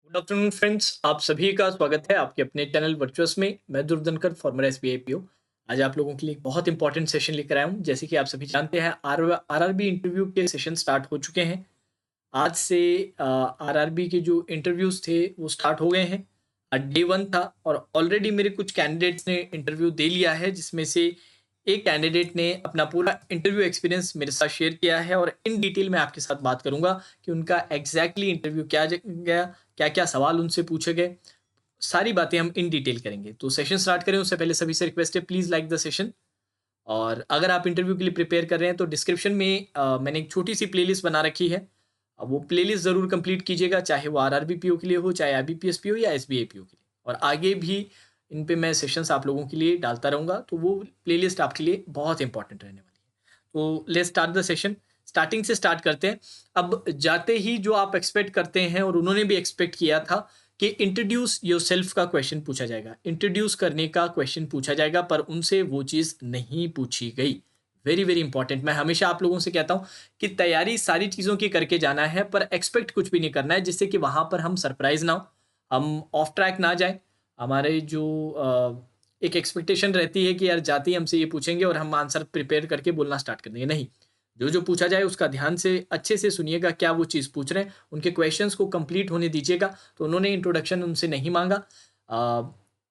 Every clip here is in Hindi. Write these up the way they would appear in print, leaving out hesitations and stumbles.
गुड आफ्टरनून फ्रेंड्स, आप सभी का स्वागत है आपके अपने चैनल वर्चुअस में। मैं ध्रुव धनखड़, फॉर्मर एसबीआई पीओ। आज आप लोगों के लिए एक बहुत इंपॉर्टेंट सेशन लेकर आया हूँ। जैसे कि आप सभी जानते हैं, आरआरबी इंटरव्यू के सेशन स्टार्ट हो चुके हैं। आज से आरआरबी के जो इंटरव्यूज थे वो स्टार्ट हो गए हैं। डे वन था और ऑलरेडी मेरे कुछ कैंडिडेट्स ने इंटरव्यू दे लिया है, जिसमें से एक कैंडिडेट ने अपना पूरा इंटरव्यू एक्सपीरियंस मेरे साथ शेयर किया है और इन डिटेल में आपके साथ बात करूंगा कि उनका एग्जैक्टली इंटरव्यू क्या गया, क्या क्या सवाल उनसे पूछे गए। सारी बातें हम इन डिटेल करेंगे। तो सेशन स्टार्ट करें उससे पहले सभी से रिक्वेस्ट है, प्लीज लाइक द सेशन। और अगर आप इंटरव्यू के लिए प्रिपेयर कर रहे हैं तो डिस्क्रिप्शन में मैंने एक छोटी सी प्लेलिस्ट बना रखी है। अब वो प्लेलिस्ट जरूर कंप्लीट कीजिएगा, चाहे वो आरआरबी पीओ के लिए हो, चाहे आईबीपीएस पीओ या एसबीआई पीओ के लिए। और आगे भी इन पे मैं सेशंस आप लोगों के लिए डालता रहूंगा, तो वो प्लेलिस्ट आपके लिए बहुत इंपॉर्टेंट रहने वाली है। तो let's start the session. Starting से स्टार्ट करते हैं। अब जाते ही जो आप एक्सपेक्ट करते हैं और उन्होंने भी एक्सपेक्ट किया था कि इंट्रोड्यूस योरसेल्फ का क्वेश्चन पूछा जाएगा, इंट्रोड्यूस करने का क्वेश्चन पूछा जाएगा, पर उनसे वो चीज़ नहीं पूछी गई। Very very important. मैं हमेशा आप लोगों से कहता हूं कि तैयारी सारी चीज़ों की करके जाना है, पर एक्सपेक्ट कुछ भी नहीं करना है, जिससे कि वहां पर हम सरप्राइज ना हो, हम ऑफ ट्रैक ना जाए। हमारे जो एक एक्सपेक्टेशन रहती है कि यार जाते ही हमसे ये पूछेंगे और हम आंसर प्रिपेयर करके बोलना स्टार्ट कर देंगे, नहीं। जो जो पूछा जाए उसका ध्यान से अच्छे से सुनिएगा, क्या वो चीज़ पूछ रहे हैं, उनके क्वेश्चंस को कंप्लीट होने दीजिएगा। तो उन्होंने इंट्रोडक्शन उनसे नहीं मांगा।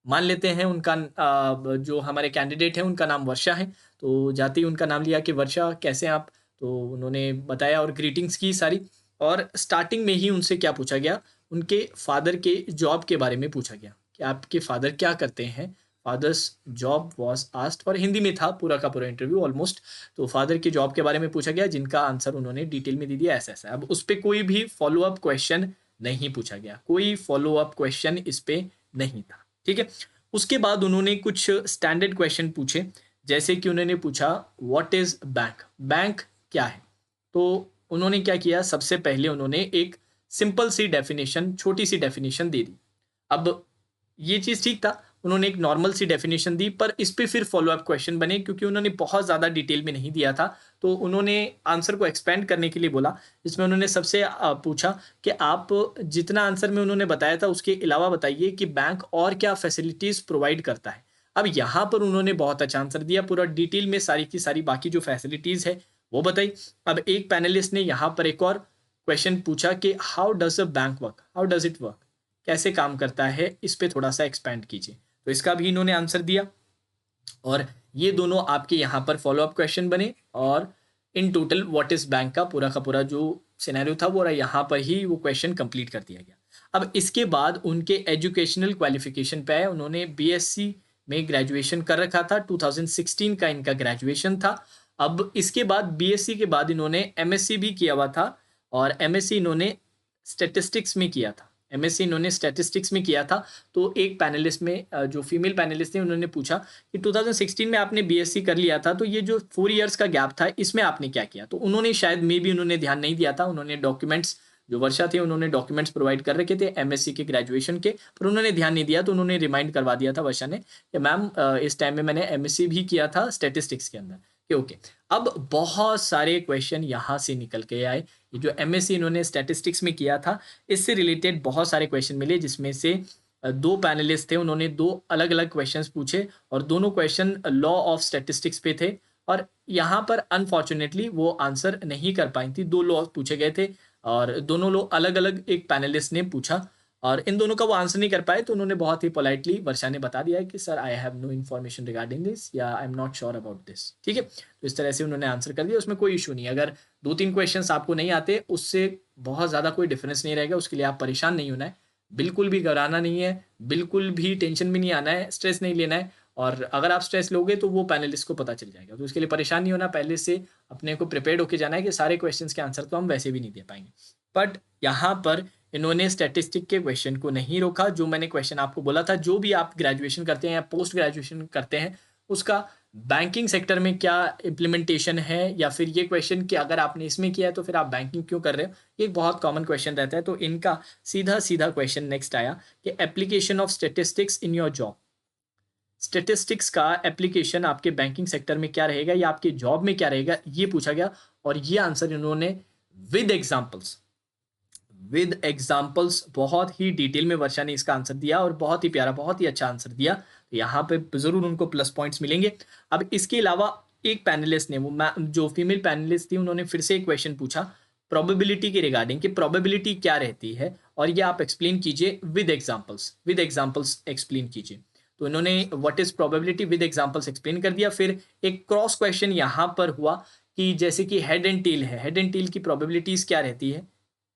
मान लेते हैं उनका जो हमारे कैंडिडेट हैं उनका नाम वर्षा है। तो जाते ही उनका नाम लिया कि वर्षा कैसे हैं आप। तो उन्होंने बताया और ग्रीटिंग्स की सारी। और स्टार्टिंग में ही उनसे क्या पूछा गया, उनके फादर के जॉब के बारे में पूछा गया कि आपके फादर क्या करते हैं। फादर्स जॉब वॉज आस्क्ड, और हिंदी में था पूरा का पूरा इंटरव्यू ऑलमोस्ट। तो फादर की जॉब के बारे में पूछा गया, जिनका आंसर उन्होंने डिटेल में दे दिया, ऐसा ऐसा। अब उस पर कोई भी फॉलो अप क्वेश्चन नहीं पूछा गया, कोई फॉलो अप क्वेश्चन इस पे नहीं था। ठीक है। उसके बाद उन्होंने कुछ स्टैंडर्ड क्वेश्चन पूछे, जैसे कि उन्होंने पूछा व्हाट इज बैंक, बैंक क्या है। तो उन्होंने क्या किया, सबसे पहले उन्होंने एक सिंपल सी डेफिनेशन, छोटी सी डेफिनेशन दे दी। अब ये चीज ठीक था, उन्होंने एक नॉर्मल सी डेफिनेशन दी, पर इस पे फिर फॉलो अप क्वेश्चन बने, क्योंकि उन्होंने बहुत ज्यादा डिटेल में नहीं दिया था। तो उन्होंने आंसर को एक्सपेंड करने के लिए बोला, जिसमें उन्होंने सबसे पूछा कि आप जितना आंसर में उन्होंने बताया था उसके अलावा बताइए कि बैंक और क्या फैसिलिटीज प्रोवाइड करता है। अब यहाँ पर उन्होंने बहुत अच्छा आंसर दिया, पूरा डिटेल में सारी की सारी बाकी जो फैसिलिटीज है वो बताई। अब एक पैनलिस्ट ने यहाँ पर एक और क्वेश्चन पूछा कि how does a bank work, how does it work, कैसे काम करता है, इस पे थोड़ा सा एक्सपेंड कीजिए। तो इसका भी इन्होंने आंसर दिया। और ये दोनों आपके यहाँ पर फॉलो अप क्वेश्चन बने। और in total what is bank का पूरा जो सिनेरियो था वो यहाँ पर ही वो क्वेश्चन कंप्लीट कर दिया गया। अब इसके बाद उनके एजुकेशनल क्वालिफिकेशन पे है। उन्होंने बीएससी में ग्रेजुएशन कर रखा था, 2016 का इनका ग्रेजुएशन था। अब इसके बाद बीएससी के बाद इन्होंने एमएससी भी किया हुआ था, और एमएससी इन्होंने स्टेटिस्टिक्स में किया था। एमएससी इन्होंने स्टैटिस्टिक्स में किया था। तो एक पैनलिस्ट में जो फीमेल पैनलिस्ट थे उन्होंने पूछा कि 2016 में आपने बीएससी कर लिया था, तो ये जो 4 इयर्स का गैप था इसमें आपने क्या किया। तो उन्होंने शायद मे भी उन्होंने ध्यान नहीं दिया था। उन्होंने डॉक्यूमेंट्स, जो वर्षा थे उन्होंने डॉक्यूमेंट्स प्रोवाइड कर रखे थे एमएससी के ग्रेजुएशन के, पर उन्होंने ध्यान नहीं दिया। तो उन्होंने रिमाइंड करवा दिया था वर्षा ने कि मैम इस टाइम में मैंने एमएससी भी किया था स्टेटिस्टिक्स के अंदर, कि ओके। अब बहुत सारे क्वेश्चन यहाँ से निकल के आए। ये जो एमएससी इन्होंने स्टैटिस्टिक्स में किया था, इससे रिलेटेड बहुत सारे क्वेश्चन मिले, जिसमें से दो पैनलिस्ट थे, उन्होंने दो अलग अलग क्वेश्चंस पूछे और दोनों क्वेश्चन लॉ ऑफ स्टैटिस्टिक्स पे थे। और यहाँ पर अनफॉर्चुनेटली वो आंसर नहीं कर पाई थी। दो लॉ पूछे गए थे और दोनों लॉ अलग अलग एक पैनलिस्ट ने पूछा, और इन दोनों का वो आंसर नहीं कर पाए। तो उन्होंने बहुत ही पोलाइटली वर्षा ने बता दिया है कि sir I have no information regarding this, या I am not sure about this. ठीक है। तो इस तरह से उन्होंने आंसर कर दिया, उसमें कोई इशू नहीं है। अगर 2-3 क्वेश्चंस आपको नहीं आते, उससे बहुत ज़्यादा कोई डिफरेंस नहीं रहेगा। उसके लिए आप परेशान नहीं होना है, बिल्कुल भी घबराना नहीं है, बिल्कुल भी टेंशन में नहीं आना है, स्ट्रेस नहीं लेना है। और अगर आप स्ट्रेस लोगे तो वो पैनलिस्ट को पता चल जाएगा। तो उसके लिए परेशान नहीं होना, पहले से अपने को प्रिपेयर्ड होकर जाना है कि सारे क्वेश्चंस के आंसर तो हम वैसे भी नहीं दे पाएंगे। बट यहाँ पर इन्होंने स्टैटिस्टिक के क्वेश्चन को नहीं रोका। जो मैंने क्वेश्चन आपको बोला था, जो भी आप ग्रेजुएशन करते हैं या पोस्ट ग्रेजुएशन करते हैं, उसका बैंकिंग सेक्टर में क्या इम्प्लीमेंटेशन है, या फिर ये क्वेश्चन कि अगर आपने इसमें किया है तो फिर आप बैंकिंग क्यों कर रहे हो, ये एक बहुत कॉमन क्वेश्चन रहता है। तो इनका सीधा सीधा क्वेश्चन नेक्स्ट आया कि application of statistics in your job, statistics का एप्लीकेशन आपके बैंकिंग सेक्टर में क्या रहेगा या आपके जॉब में क्या रहेगा, ये पूछा गया। और ये आंसर इन्होंने विद एग्जाम्पल्स, विद एग्जाम्पल्स। बहुत ही डिटेल में वर्षा ने इसका आंसर दिया और बहुत ही प्यारा, बहुत ही अच्छा आंसर दिया। तो यहाँ पे ज़रूर उनको प्लस पॉइंट्स मिलेंगे। अब इसके अलावा एक पैनलिस्ट ने, वो जो फीमेल पैनलिस्ट थी, उन्होंने फिर से एक क्वेश्चन पूछा प्रोबेबिलिटी के रिगार्डिंग कि प्रोबेबिलिटी क्या रहती है और ये आप एक्सप्लेन कीजिए with examples, with examples explain कीजिए। तो इन्होंने what is probability with examples explain कर दिया। फिर एक क्रॉस क्वेश्चन यहाँ पर हुआ कि जैसे कि हेड एंड टेल है, हेड एंड टेल की प्रोबेबिलिटीज क्या रहती है,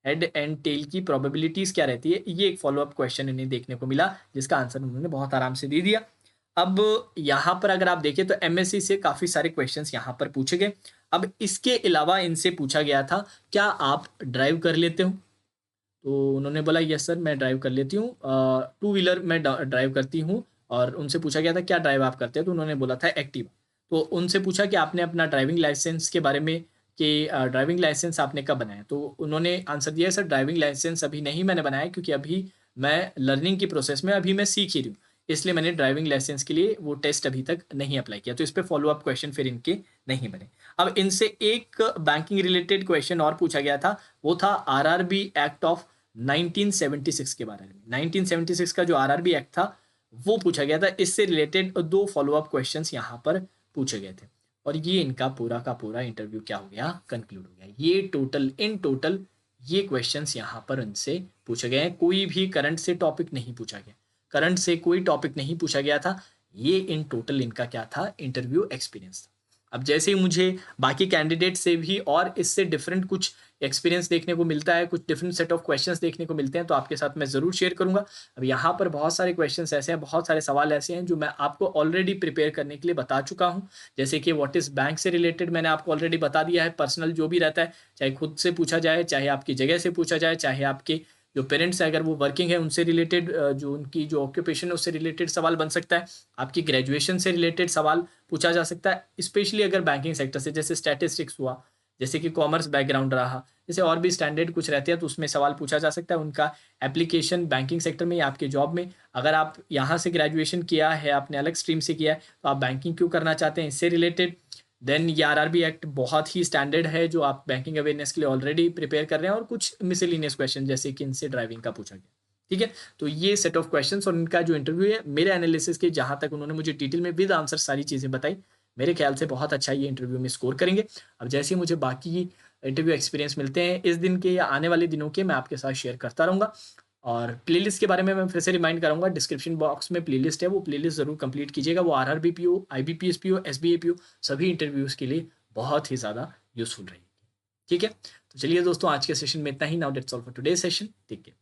हेड एंड टेल की प्रोबेबिलिटीज क्या रहती है, ये एक फॉलोअप क्वेश्चन इन्हें देखने को मिला जिसका आंसर उन्होंने बहुत आराम से दे दिया। अब यहाँ पर अगर आप देखें तो एमएससी से काफी सारे क्वेश्चंस यहाँ पर पूछे गए। अब इसके अलावा इनसे पूछा गया था क्या आप ड्राइव कर लेते हो, तो उन्होंने बोला यस सर मैं ड्राइव कर लेती हूँ, टू व्हीलर मैं ड्राइव करती हूँ। और उनसे पूछा गया था क्या ड्राइव आप करते हैं, तो उन्होंने बोला था एक्टिवा। तो उनसे पूछा कि आपने अपना ड्राइविंग लाइसेंस के बारे में कि ड्राइविंग लाइसेंस आपने कब बनाया, तो उन्होंने आंसर दिया सर ड्राइविंग लाइसेंस अभी नहीं मैंने बनाया क्योंकि अभी मैं लर्निंग की प्रोसेस में, अभी मैं सीख ही रही हूँ, इसलिए मैंने ड्राइविंग लाइसेंस के लिए वो टेस्ट अभी तक नहीं अप्लाई किया। तो इस पर फॉलो अप क्वेश्चन फिर इनके नहीं बने। अब इनसे एक बैंकिंग रिलेटेड क्वेश्चन और पूछा गया था, वो था आरआरबी एक्ट ऑफ 1976 के बारे में। 1976 का जो आरआरबी एक्ट था वो पूछा गया था। इससे रिलेटेड दो फॉलोअप क्वेश्चंस यहाँ पर पूछे गए थे और ये इनका पूरा का पूरा इंटरव्यू क्या हो गया, कंक्लूड हो गया। ये टोटल इन टोटल ये क्वेश्चंस यहाँ पर उनसे पूछे गए हैं। कोई भी करंट से टॉपिक नहीं पूछा गया, करंट से कोई टॉपिक नहीं पूछा गया था। ये इन टोटल इनका क्या था, इंटरव्यू एक्सपीरियंस था। अब जैसे ही मुझे बाकी कैंडिडेट से भी और इससे डिफरेंट कुछ एक्सपीरियंस देखने को मिलता है, कुछ डिफरेंट सेट ऑफ क्वेश्चंस देखने को मिलते हैं, तो आपके साथ मैं ज़रूर शेयर करूंगा। अब यहाँ पर बहुत सारे क्वेश्चंस ऐसे हैं, बहुत सारे सवाल ऐसे हैं जो मैं आपको ऑलरेडी प्रिपेयर करने के लिए बता चुका हूँ। जैसे कि व्हाट इज़ बैंक से रिलेटेड मैंने आपको ऑलरेडी बता दिया है। पर्सनल जो भी रहता है, चाहे खुद से पूछा जाए, चाहे आपकी जगह से पूछा जाए, चाहे आपके जो पेरेंट्स हैं अगर वो वर्किंग है उनसे रिलेटेड, जो उनकी जो ऑक्यूपेशन है उससे रिलेटेड सवाल बन सकता है। आपकी ग्रेजुएशन से रिलेटेड सवाल पूछा जा सकता है, स्पेशली अगर बैंकिंग सेक्टर से, जैसे स्टैटिस्टिक्स हुआ, जैसे कि कॉमर्स बैकग्राउंड रहा, जैसे और भी स्टैंडर्ड कुछ रहते हैं तो उसमें सवाल पूछा जा सकता है। उनका एप्लीकेशन बैंकिंग सेक्टर में या आपके जॉब में, अगर आप यहाँ से ग्रेजुएशन किया है, आपने अलग स्ट्रीम से किया है, तो आप बैंकिंग क्यों करना चाहते हैं, इससे रिलेटेड। देन ये आरआरबी एक्ट बहुत ही स्टैंडर्ड है जो आप बैंकिंग अवेयरनेस के लिए ऑलरेडी प्रिपेयर कर रहे हैं। और कुछ मिसलिनियस क्वेश्चन जैसे कि इनसे ड्राइविंग का पूछा गया। ठीक है, तो ये सेट ऑफ क्वेश्चंस और इनका जो इंटरव्यू है, मेरे एनालिसिस के जहां तक उन्होंने मुझे डिटेल में विद आंसर सारी चीज़ें बताई, मेरे ख्याल से बहुत अच्छा ये इंटरव्यू में स्कोर करेंगे। अब जैसे ही मुझे बाकी इंटरव्यू एक्सपीरियंस मिलते हैं इस दिन के या आने वाले दिनों के, मैं आपके साथ शेयर करता रहूँगा। और प्लेलिस्ट के बारे में मैं फिर से रिमाइंड कराऊंगा, डिस्क्रिप्शन बॉक्स में प्लेलिस्ट है, वो प्लेलिस्ट ज़रूर कंप्लीट कीजिएगा। वो RRB PO, IBPS PO, SBA PO, सभी इंटरव्यूज़ के लिए बहुत ही ज़्यादा यूजफुल रहेगी। ठीक है, तो चलिए दोस्तों आज के सेशन में इतना ही। Now that's all for today session. ठीक है।